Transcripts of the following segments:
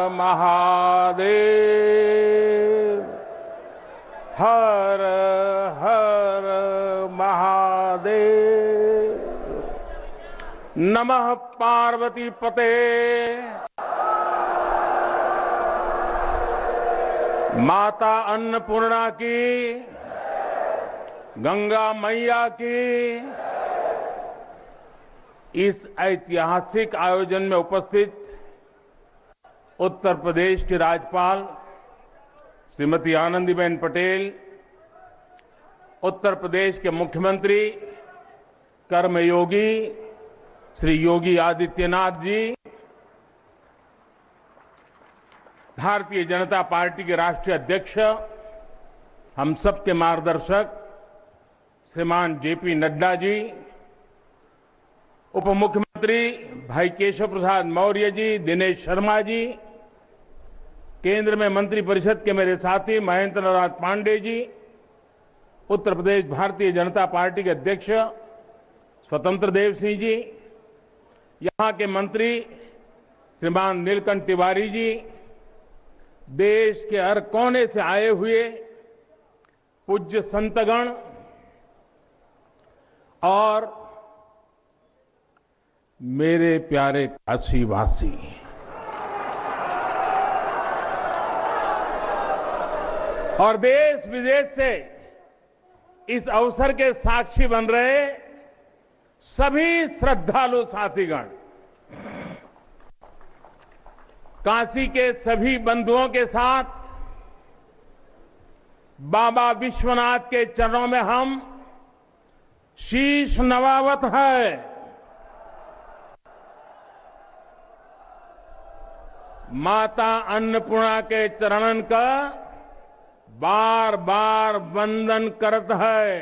महादेव। हर हर महादेव। नमः पार्वती पते। माता अन्नपूर्णा की, गंगा मैया की। इस ऐतिहासिक आयोजन में उपस्थित उत्तर प्रदेश की राज्यपाल श्रीमती आनंदीबेन पटेल, उत्तर प्रदेश के मुख्यमंत्री कर्मयोगी श्री योगी आदित्यनाथ जी, भारतीय जनता पार्टी के राष्ट्रीय अध्यक्ष, हम सबके मार्गदर्शक श्रीमान जेपी नड्डा जी, उप मुख्यमंत्री भाई केशव प्रसाद मौर्य जी, दिनेश शर्मा जी, केंद्र में मंत्रिपरिषद के मेरे साथी महेंद्र नाथ पांडे जी, उत्तर प्रदेश भारतीय जनता पार्टी के अध्यक्ष स्वतंत्र देव सिंह जी, यहां के मंत्री श्रीमान नीलकंठ तिवारी जी, देश के हर कोने से आए हुए पूज्य संतगण और मेरे प्यारे काशीवासी, और देश विदेश से इस अवसर के साक्षी बन रहे सभी श्रद्धालु साथीगण, काशी के सभी बंधुओं के साथ बाबा विश्वनाथ के चरणों में हम शीश नवावत है। माता अन्नपूर्णा के चरणन का बार बार वंदन करत है।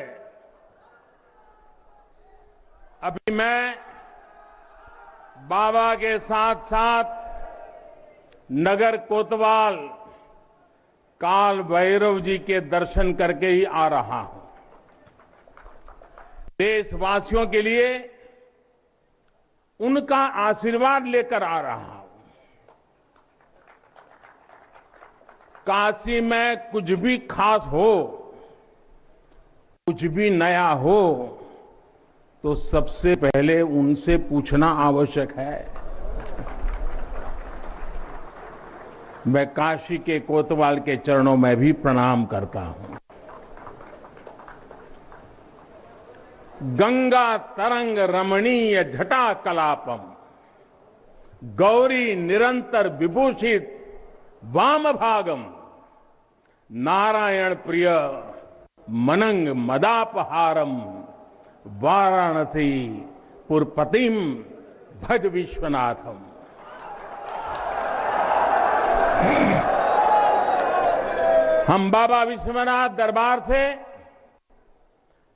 अभी मैं बाबा के साथ साथ नगर कोतवाल काल भैरव जी के दर्शन करके ही आ रहा हूं। देशवासियों के लिए उनका आशीर्वाद लेकर आ रहा हूं। काशी में कुछ भी खास हो, कुछ भी नया हो, तो सबसे पहले उनसे पूछना आवश्यक है। मैं काशी के कोतवाल के चरणों में भी प्रणाम करता हूं। गंगा तरंग रमणीय जटा कलापम, गौरी निरंतर विभूषित वाम भागम, नारायण प्रिय मनंग मदापहारम, वाराणसी पुरपतिम भज विश्वनाथम। हम बाबा विश्वनाथ दरबार से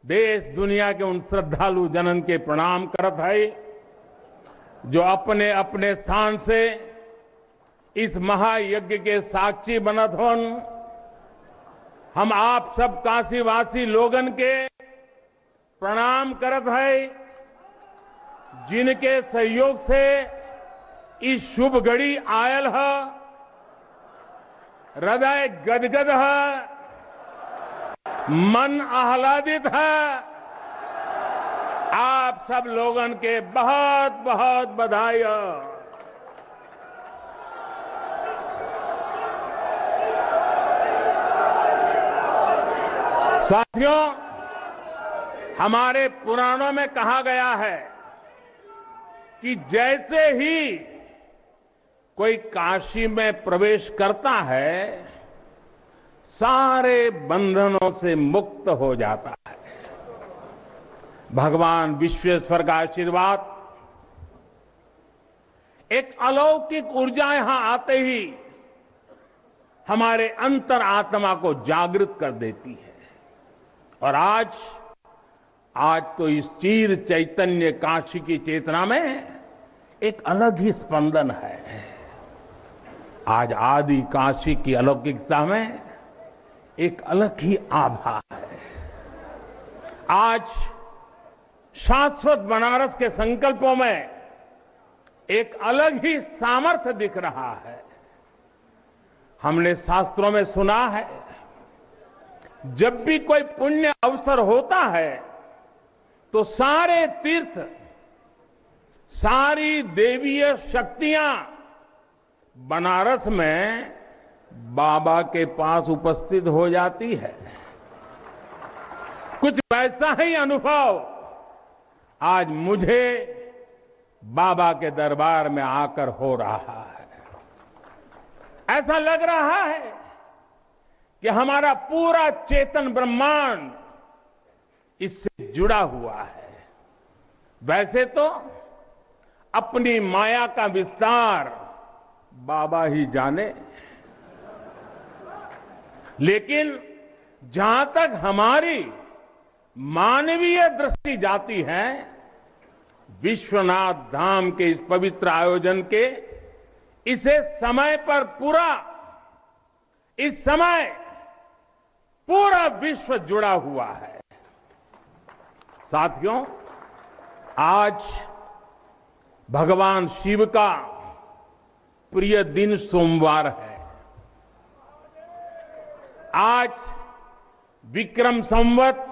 देश दुनिया के उन श्रद्धालु जनन के प्रणाम करत है जो अपने अपने स्थान से इस महायज्ञ के साक्षी बनत होन। हम आप सब काशीवासी लोगन के प्रणाम करत है जिनके सहयोग से इस शुभ घड़ी आयल है। हृदय गदगद है, मन आह्लादित है। आप सब लोगन के बहुत बहुत बधाई। साथियों, हमारे पुराणों में कहा गया है कि जैसे ही कोई काशी में प्रवेश करता है, सारे बंधनों से मुक्त हो जाता है। भगवान विश्वेश्वर का आशीर्वाद, एक अलौकिक ऊर्जा यहां आते ही हमारे अंतर आत्मा को जागृत कर देती है। और आज तो इस चीर चैतन्य काशी की चेतना में एक अलग ही स्पंदन है। आज आदि काशी की अलौकिकता में एक अलग ही आभा है। आज शाश्वत बनारस के संकल्पों में एक अलग ही सामर्थ्य दिख रहा है। हमने शास्त्रों में सुना है, जब भी कोई पुण्य अवसर होता है तो सारे तीर्थ, सारी देवीय शक्तियां बनारस में बाबा के पास उपस्थित हो जाती है। कुछ वैसा ही अनुभव आज मुझे बाबा के दरबार में आकर हो रहा है। ऐसा लग रहा है कि हमारा पूरा चेतन ब्रह्मांड इससे जुड़ा हुआ है। वैसे तो अपनी माया का विस्तार बाबा ही जाने, लेकिन जहां तक हमारी मानवीय दृष्टि जाती है, विश्वनाथ धाम के इस पवित्र आयोजन के इसे समय पर इस समय पूरा विश्व जुड़ा हुआ है। साथियों, आज भगवान शिव का प्रिय दिन सोमवार है। आज विक्रम संवत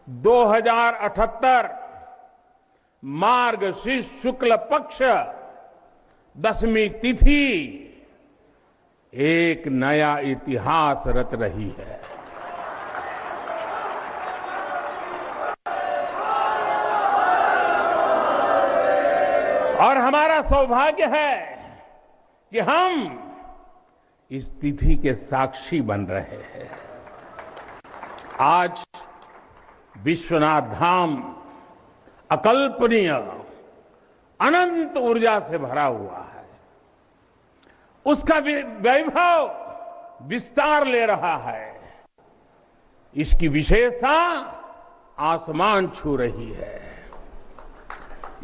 2078 मार्गशीर्ष शुक्ल पक्ष 10वीं तिथि एक नया इतिहास रच रही है। और हमारा सौभाग्य है कि हम इस तिथि के साक्षी बन रहे हैं। आज विश्वनाथ धाम अकल्पनीय अनंत ऊर्जा से भरा हुआ है। उसका वैभव विस्तार ले रहा है। इसकी विशेषता आसमान छू रही है।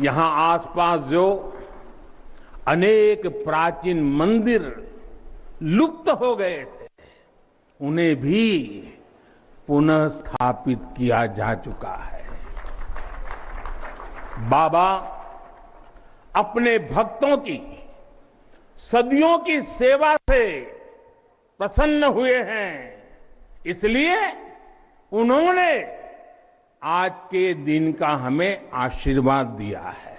यहां आसपास जो अनेक प्राचीन मंदिर लुप्त हो गए थे, उन्हें भी पुनः स्थापित किया जा चुका है। बाबा अपने भक्तों की सदियों की सेवा से प्रसन्न हुए हैं, इसलिए उन्होंने आज के दिन का हमें आशीर्वाद दिया है।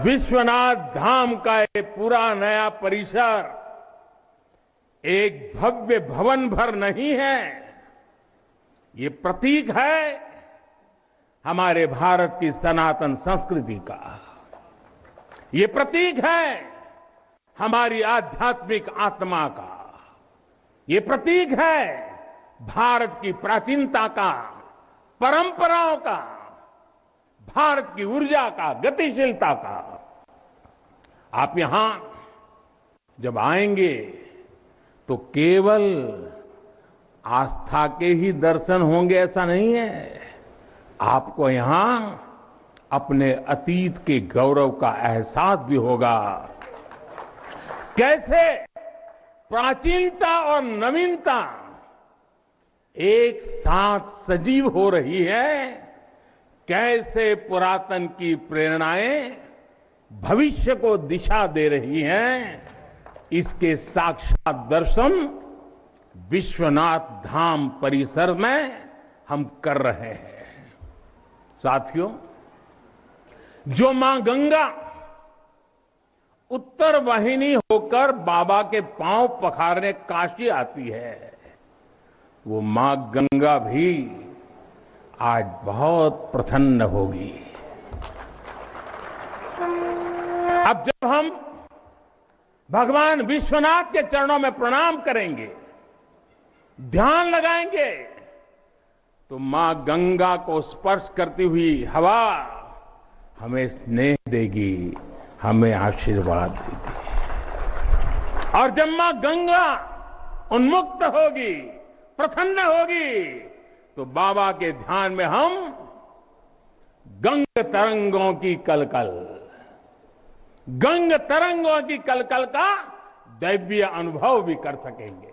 विश्वनाथ धाम का एक पूरा नया परिसर एक भव्य भवन भर नहीं है, ये प्रतीक है हमारे भारत की सनातन संस्कृति का। ये प्रतीक है हमारी आध्यात्मिक आत्मा का। ये प्रतीक है भारत की प्राचीनता का, परंपराओं का, भारत की ऊर्जा का, गतिशीलता का। आप यहां जब आएंगे तो केवल आस्था के ही दर्शन होंगे ऐसा नहीं है। आपको यहां अपने अतीत के गौरव का एहसास भी होगा। कैसे प्राचीनता और नवीनता एक साथ सजीव हो रही है, कैसे पुरातन की प्रेरणाएं भविष्य को दिशा दे रही हैं, इसके साक्षात दर्शन विश्वनाथ धाम परिसर में हम कर रहे हैं। साथियों, जो मां गंगा उत्तर वाहिनी होकर बाबा के पांव पखारने काशी आती है, वो मां गंगा भी आज बहुत प्रसन्न होगी। अब जब हम भगवान विश्वनाथ के चरणों में प्रणाम करेंगे, ध्यान लगाएंगे, तो मां गंगा को स्पर्श करती हुई हवा हमें स्नेह देगी, हमें आशीर्वाद देगी। और जब मां गंगा उन्मुक्त होगी, प्रसन्न होगी, तो बाबा के ध्यान में हम गंग तरंगों की कलकल, गंग तरंगों की कलकल का दैवीय अनुभव भी कर सकेंगे।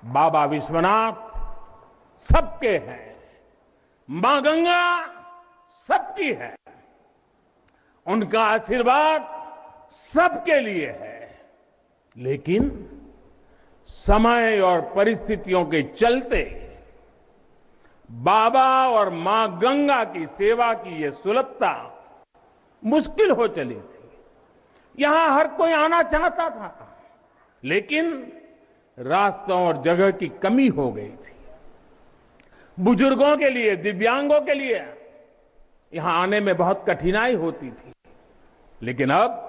बाबा विश्वनाथ सबके हैं, मां गंगा सबकी है। उनका आशीर्वाद सबके लिए है, लेकिन समय और परिस्थितियों के चलते बाबा और मां गंगा की सेवा की यह सुलभता मुश्किल हो चली थी। यहां हर कोई आना चाहता था, लेकिन रास्तों और जगह की कमी हो गई थी। बुजुर्गों के लिए, दिव्यांगों के लिए यहां आने में बहुत कठिनाई होती थी। लेकिन अब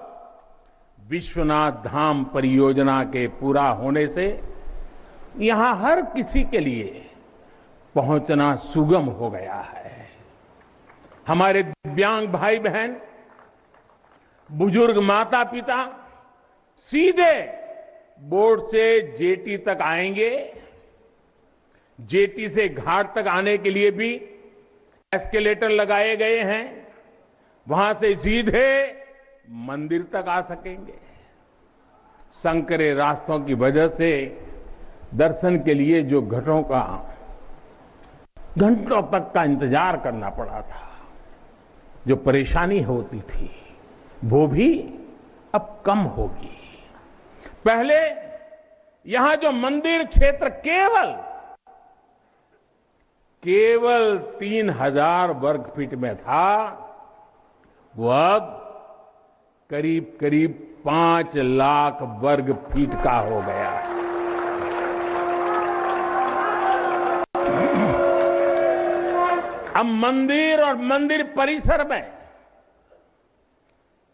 विश्वनाथ धाम परियोजना के पूरा होने से यहां हर किसी के लिए पहुंचना सुगम हो गया है। हमारे दिव्यांग भाई बहन, बुजुर्ग माता पिता सीधे बोट से जेटी तक आएंगे। जेटी से घाट तक आने के लिए भी एस्केलेटर लगाए गए हैं। वहां से सीधे मंदिर तक आ सकेंगे। संकरे रास्तों की वजह से दर्शन के लिए जो घंटों तक का इंतजार करना पड़ा था, जो परेशानी होती थी, वो भी अब कम होगी। पहले यहां जो मंदिर क्षेत्र केवल 3000 वर्ग फीट में था, वो अब करीब करीब 5 लाख वर्ग फीट का हो गया। अब मंदिर और मंदिर परिसर में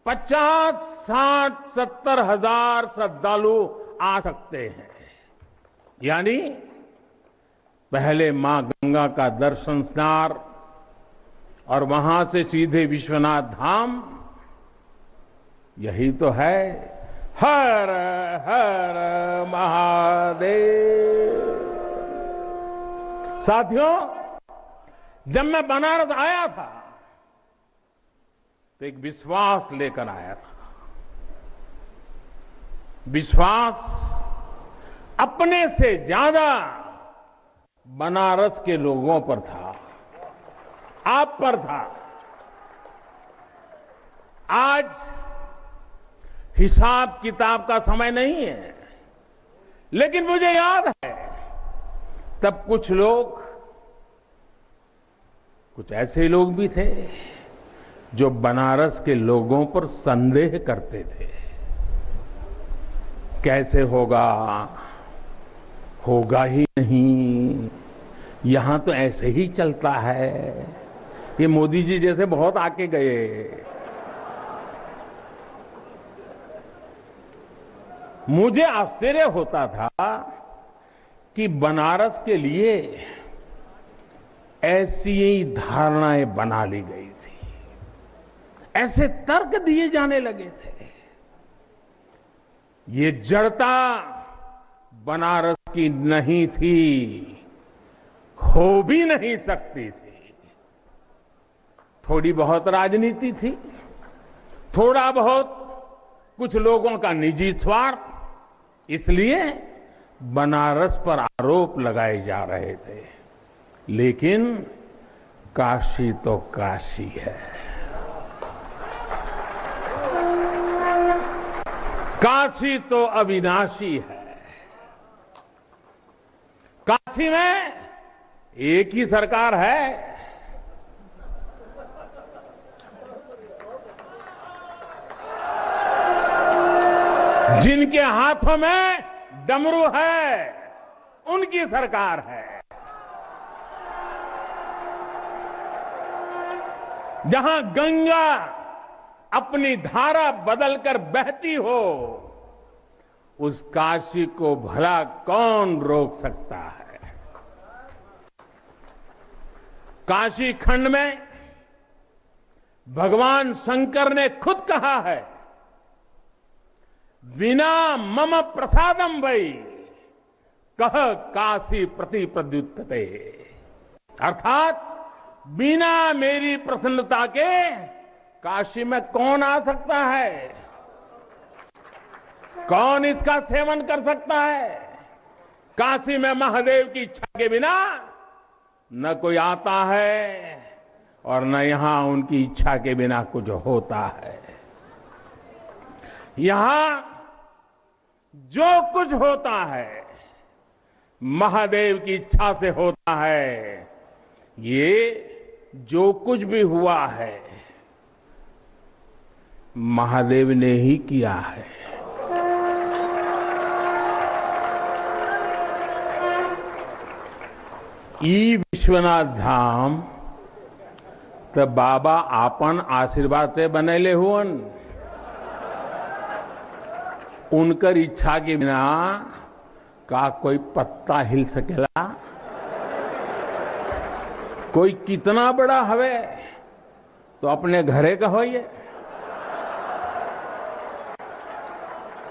50, 60, 70 हजार श्रद्धालु आ सकते हैं। यानी पहले मां गंगा का दर्शन स्नान और वहां से सीधे विश्वनाथ धाम, यही तो है हर हर महादेव। साथियों, जब मैं बनारस आया था तो एक विश्वास लेकर आया था। विश्वास अपने से ज्यादा बनारस के लोगों पर था, आप पर था। आज हिसाब किताब का समय नहीं है, लेकिन मुझे याद है तब कुछ ऐसे लोग भी थे जो बनारस के लोगों पर संदेह करते थे। कैसे होगा ही नहीं, यहां तो ऐसे ही चलता है। ये मोदी जी जैसे बहुत आके गए। मुझे आश्चर्य होता था कि बनारस के लिए ऐसी ही धारणाएं बना ली गई थी, ऐसे तर्क दिए जाने लगे थे। ये जड़ता बनारस की नहीं थी, हो भी नहीं सकती थी। थोड़ी बहुत राजनीति थी, थोड़ा बहुत कुछ लोगों का निजी स्वार्थ, इसलिए बनारस पर आरोप लगाए जा रहे थे। लेकिन काशी तो काशी है। काशी तो अविनाशी है। काशी में एक ही सरकार है। जिनके हाथों में डमरू है, उनकी सरकार है। जहां गंगा अपनी धारा बदलकर बहती हो, उस काशी को भला कौन रोक सकता है। काशी खंड में भगवान शंकर ने खुद कहा है, विना मम प्रसादम वै कह काशी प्रति प्रद्युत्ते। अर्थात बिना मेरी प्रसन्नता के काशी में कौन आ सकता है, कौन इसका सेवन कर सकता है। काशी में महादेव की इच्छा के बिना न कोई आता है और न यहां उनकी इच्छा के बिना कुछ होता है। यहां जो कुछ होता है महादेव की इच्छा से होता है। ये जो कुछ भी हुआ है महादेव ने ही किया है। ई विश्वनाथ धाम तो बाबा आपन आशीर्वाद से बनेले हुअन। उनकर इच्छा के बिना का कोई पत्ता हिल सकेला? कोई कितना बड़ा हवे तो अपने घरे का होइए,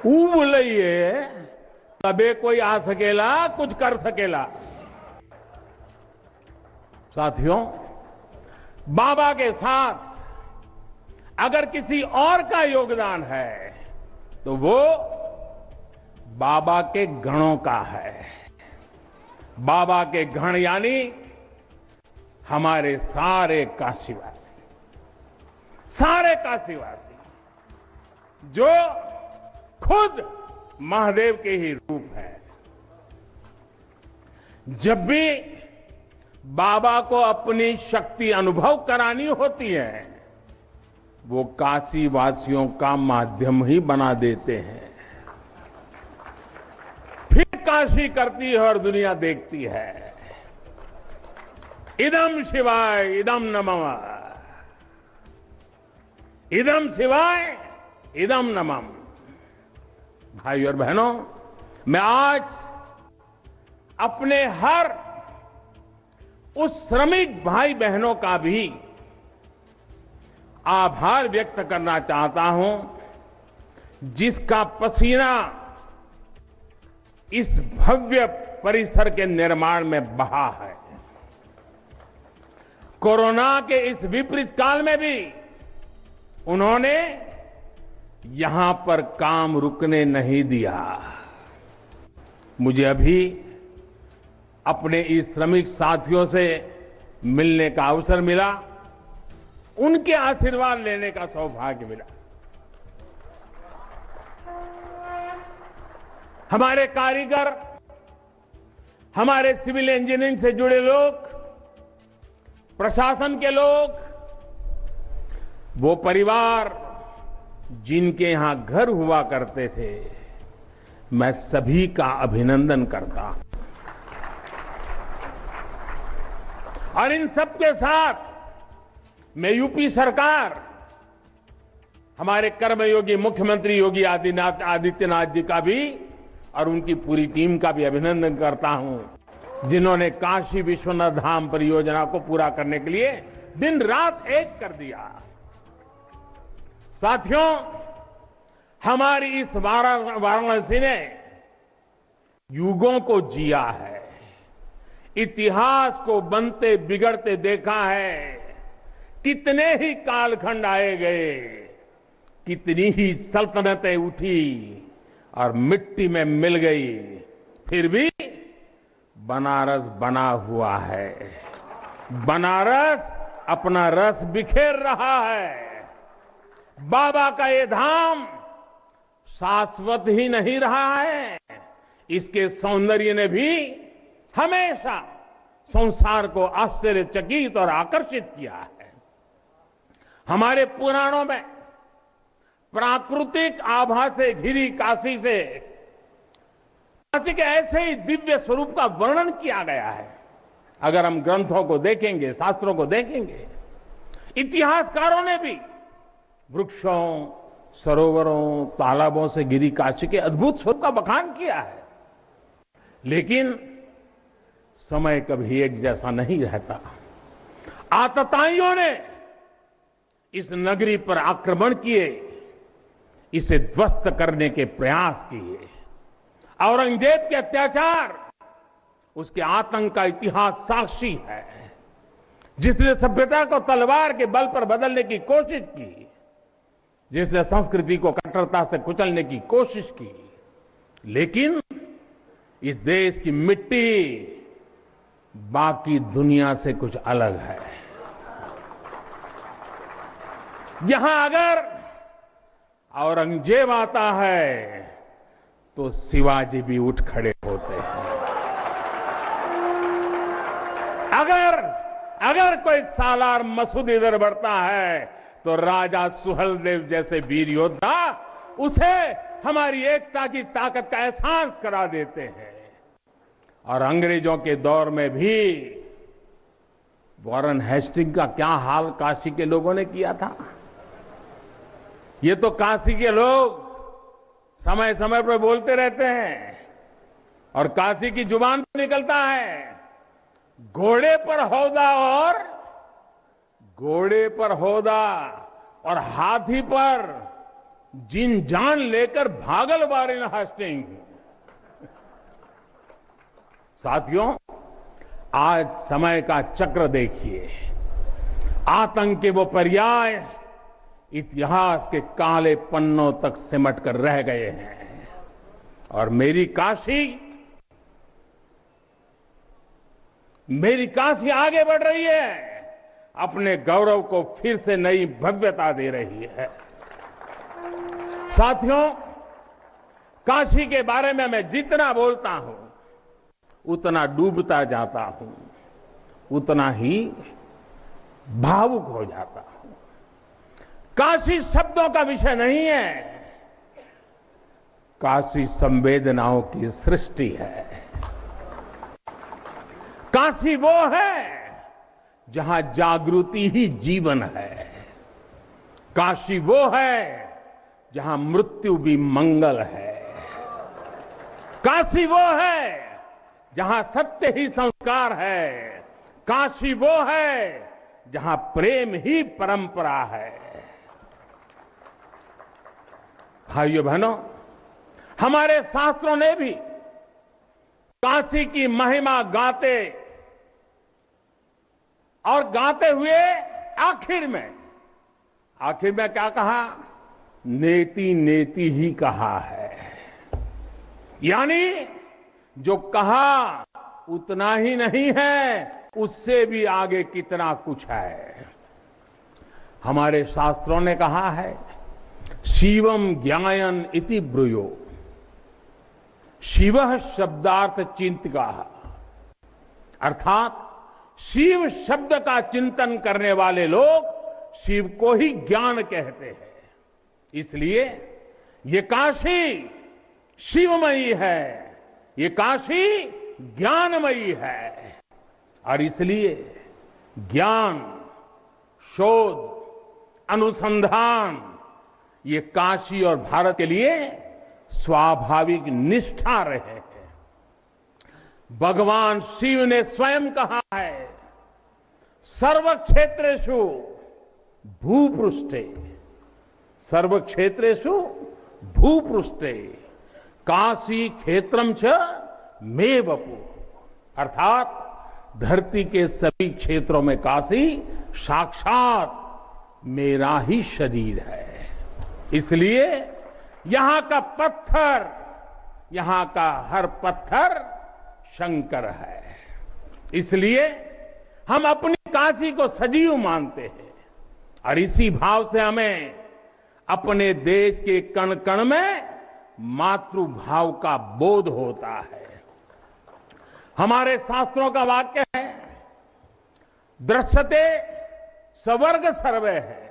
बोलिए तबे कोई आ सकेला, कुछ कर सकेला। साथियों, बाबा के साथ अगर किसी और का योगदान है तो वो बाबा के गणों का है। बाबा के गण यानी हमारे सारे काशीवासी जो खुद महादेव के ही रूप है। जब भी बाबा को अपनी शक्ति अनुभव करानी होती है वो काशी वासियों का माध्यम ही बना देते हैं। फिर काशी करती है और दुनिया देखती है। इदम शिवाय इदम नमः, इदम शिवाय इदम नमः। भाई और बहनों, मैं आज अपने हर उस श्रमिक भाई बहनों का भी आभार व्यक्त करना चाहता हूं जिसका पसीना इस भव्य परिसर के निर्माण में बहा है। कोरोना के इस विपरीत काल में भी उन्होंने यहां पर काम रुकने नहीं दिया। मुझे अभी अपने इस श्रमिक साथियों से मिलने का अवसर मिला, उनके आशीर्वाद लेने का सौभाग्य मिला। हमारे कारीगर, हमारे सिविल इंजीनियरिंग से जुड़े लोग, प्रशासन के लोग, वो परिवार जिनके यहां घर हुआ करते थे, मैं सभी का अभिनंदन करता हूं। और इन सबके साथ मैं यूपी सरकार, हमारे कर्मयोगी मुख्यमंत्री योगी आदित्यनाथ जी का भी और उनकी पूरी टीम का भी अभिनंदन करता हूं जिन्होंने काशी विश्वनाथ धाम परियोजना को पूरा करने के लिए दिन रात एक कर दिया। साथियों, हमारी इस वाराणसी ने युगों को जिया है, इतिहास को बनते बिगड़ते देखा है। कितने ही कालखंड आए गए, कितनी ही सल्तनतें उठी और मिट्टी में मिल गई, फिर भी बनारस बना हुआ है। बनारस अपना रस बिखेर रहा है। बाबा का ये धाम शाश्वत ही नहीं रहा है, इसके सौंदर्य ने भी हमेशा संसार को आश्चर्यचकित और आकर्षित किया है। हमारे पुराणों में प्राकृतिक आभा से घिरी काशी के ऐसे ही दिव्य स्वरूप का वर्णन किया गया है। अगर हम ग्रंथों को देखेंगे, शास्त्रों को देखेंगे, इतिहासकारों ने भी वृक्षों, सरोवरों, तालाबों से घिरी काशी के अद्भुत स्वरूप का बखान किया है। लेकिन समय कभी एक जैसा नहीं रहता। आतताइयों ने इस नगरी पर आक्रमण किए, इसे ध्वस्त करने के प्रयास किए। औरंगजेब के अत्याचार, उसके आतंक का इतिहास साक्षी है, जिसने सभ्यता को तलवार के बल पर बदलने की कोशिश की, जिसने संस्कृति को कट्टरता से कुचलने की कोशिश की। लेकिन इस देश की मिट्टी बाकी दुनिया से कुछ अलग है। यहां अगर औरंगजेब आता है तो शिवाजी भी उठ खड़े होते हैं। अगर कोई सालार मसूद इधर बढ़ता है तो राजा सुहेलदेव जैसे वीर योद्धा उसे हमारी एकता की ताकत का एहसास करा देते हैं। और अंग्रेजों के दौर में भी वॉरेन हेस्टिंग का क्या हाल काशी के लोगों ने किया था। ये तो काशी के लोग समय समय पर बोलते रहते हैं और काशी की जुबान पर निकलता है, घोड़े पर हौदा और हाथी पर जिन जान लेकर भागल वॉरेन हेस्टिंग। साथियों, आज समय का चक्र देखिए, आतंक के वो पर्याय इतिहास के काले पन्नों तक सिमट कर रह गए हैं और मेरी काशी आगे बढ़ रही है, अपने गौरव को फिर से नई भव्यता दे रही है। साथियों, काशी के बारे में मैं जितना बोलता हूं उतना डूबता जाता हूं, उतना ही भावुक हो जाता हूं। काशी शब्दों का विषय नहीं है, काशी संवेदनाओं की सृष्टि है। काशी वो है जहां जागृति ही जीवन है। काशी वो है जहां मृत्यु भी मंगल है। काशी वो है जहां सत्य ही संस्कार है। काशी वो है जहां प्रेम ही परंपरा है। भाइयों बहनों, हमारे शास्त्रों ने भी काशी की महिमा गाते हुए आखिर में क्या कहा? नेति नेति ही कहा है। यानी जो कहा उतना ही नहीं है, उससे भी आगे कितना कुछ है। हमारे शास्त्रों ने कहा है, शिवम ज्ञायन इति ब्रूयो, शिवः शब्दार्थ चिंतका, अर्थात शिव शब्द का चिंतन करने वाले लोग शिव को ही ज्ञान कहते हैं। इसलिए ये काशी शिवमयी है, ये काशी ज्ञानमयी है और इसलिए ज्ञान, शोध, अनुसंधान ये काशी और भारत के लिए स्वाभाविक निष्ठा रहे हैं। भगवान शिव ने स्वयं कहा है, सर्व क्षेत्रेषु भूपृष्ठे, सर्व क्षेत्रेषु भूपृष्ठे काशी क्षेत्रम च मे वपु, अर्थात धरती के सभी क्षेत्रों में काशी साक्षात मेरा ही शरीर है। इसलिए यहां का हर पत्थर शंकर है। इसलिए हम अपनी काशी को सजीव मानते हैं और इसी भाव से हमें अपने देश के कण कण में मातृभाव का बोध होता है। हमारे शास्त्रों का वाक्य है, दृश्यते स्वर्ग सर्वे है,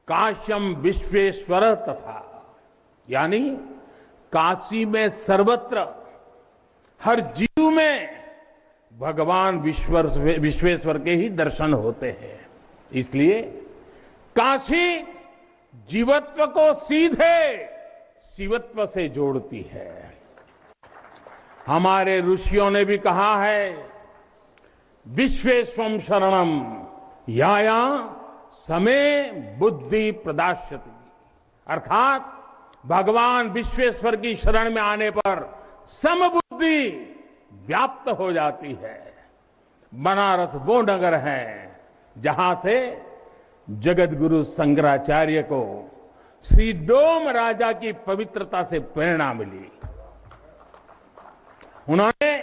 काश्यम विश्वेश्वर तथा, यानी काशी में सर्वत्र हर जीव में भगवान विश्वेश्वर के ही दर्शन होते हैं। इसलिए काशी जीवत्व को सीधे शिवत्व से जोड़ती है। हमारे ऋषियों ने भी कहा है, विश्वेश्वम शरणम याया समे बुद्धि प्रदास्यति, अर्थात भगवान विश्वेश्वर की शरण में आने पर समबुद्धि व्याप्त हो जाती है। बनारस वो नगर है जहां से जगत गुरु शंकराचार्य को श्री डोम राजा की पवित्रता से प्रेरणा मिली। उन्होंने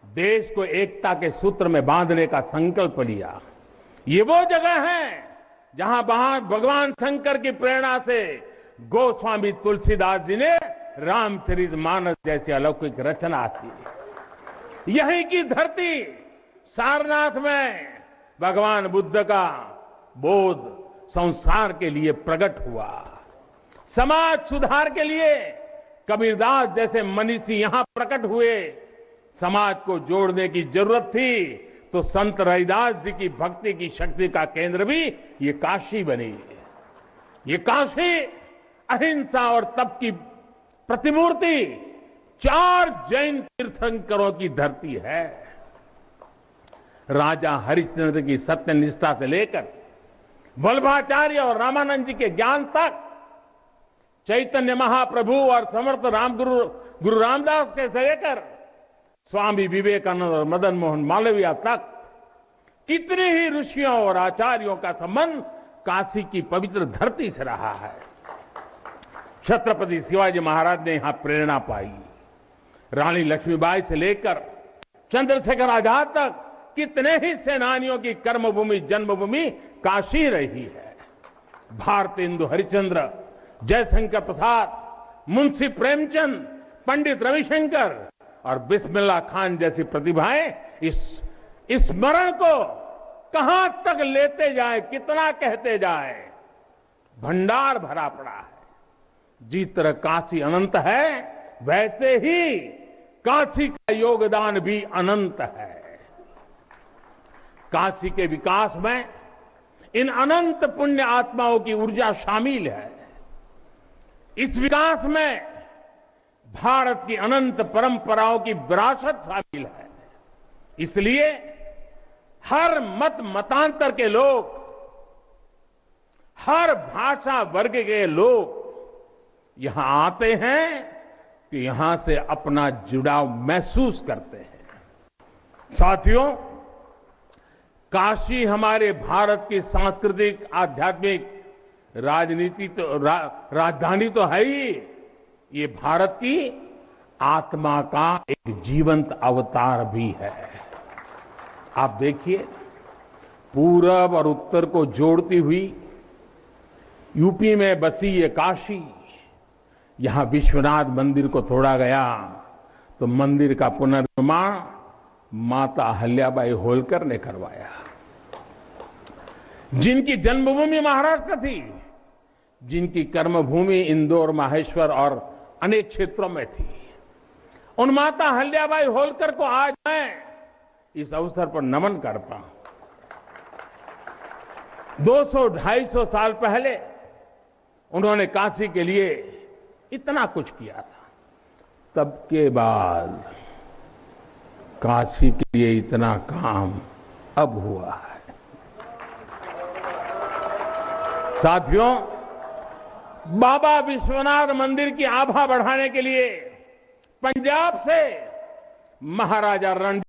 देश को एकता के सूत्र में बांधने का संकल्प लिया। ये वो जगह है जहां भगवान शंकर की प्रेरणा से गोस्वामी तुलसीदास जी ने रामचरितमानस जैसी अलौकिक रचना की। यहीं की धरती सारनाथ में भगवान बुद्ध का बोध संसार के लिए प्रकट हुआ। समाज सुधार के लिए कबीरदास जैसे मनीषी यहां प्रकट हुए। समाज को जोड़ने की जरूरत थी तो संत रविदास जी की भक्ति की शक्ति का केंद्र भी ये काशी बनी। ये काशी अहिंसा और तप की प्रतिमूर्ति 4 जैन तीर्थंकरों की धरती है। राजा हरिश्चंद्र की सत्यनिष्ठा से लेकर वल्लभाचार्य और रामानंद जी के ज्ञान तक, चैतन्य महाप्रभु और समर्थ गुरु रामदास के से लेकर स्वामी विवेकानंद और मदन मोहन मालवीय तक कितने ही ऋषियों और आचार्यों का संबंध काशी की पवित्र धरती से रहा है। छत्रपति शिवाजी महाराज ने यहां प्रेरणा पाई। रानी लक्ष्मीबाई से लेकर चंद्रशेखर आजाद तक कितने ही सेनानियों की कर्मभूमि जन्मभूमि काशी रही है। भारतेंदु हरिश्चंद्र, जयशंकर प्रसाद, मुंशी प्रेमचंद, पंडित रविशंकर और बिस्मिल्लाह खान जैसी प्रतिभाएं इस स्मरण को कहां तक लेते जाए, कितना कहते जाए, भंडार भरा पड़ा है। जिस तरह काशी अनंत है वैसे ही काशी का योगदान भी अनंत है। काशी के विकास में इन अनंत पुण्य आत्माओं की ऊर्जा शामिल है। इस विकास में भारत की अनंत परंपराओं की विरासत शामिल है। इसलिए हर मत मतांतर के लोग, हर भाषा वर्ग के लोग यहां आते हैं कि यहां से अपना जुड़ाव महसूस करते हैं। साथियों, काशी हमारे भारत की सांस्कृतिक, आध्यात्मिक, राजधानी तो है ही, ये भारत की आत्मा का एक जीवंत अवतार भी है। आप देखिए, पूरब और उत्तर को जोड़ती हुई यूपी में बसी ये काशी, यहां विश्वनाथ मंदिर को तोड़ा गया तो मंदिर का पुनर्निर्माण माता अहल्याबाई होलकर ने करवाया। जिनकी जन्मभूमि महाराष्ट्र थी, जिनकी कर्मभूमि इंदौर, माहेश्वर और अनेक क्षेत्रों में थी, उन माता अहल्याबाई होलकर को आज मैं इस अवसर पर नमन करता हूं। 200-250 साल पहले उन्होंने काशी के लिए इतना कुछ किया था। तब के बाद काशी के लिए इतना काम अब हुआ है। साथियों, बाबा विश्वनाथ मंदिर की आभा बढ़ाने के लिए पंजाब से महाराजा रणजीत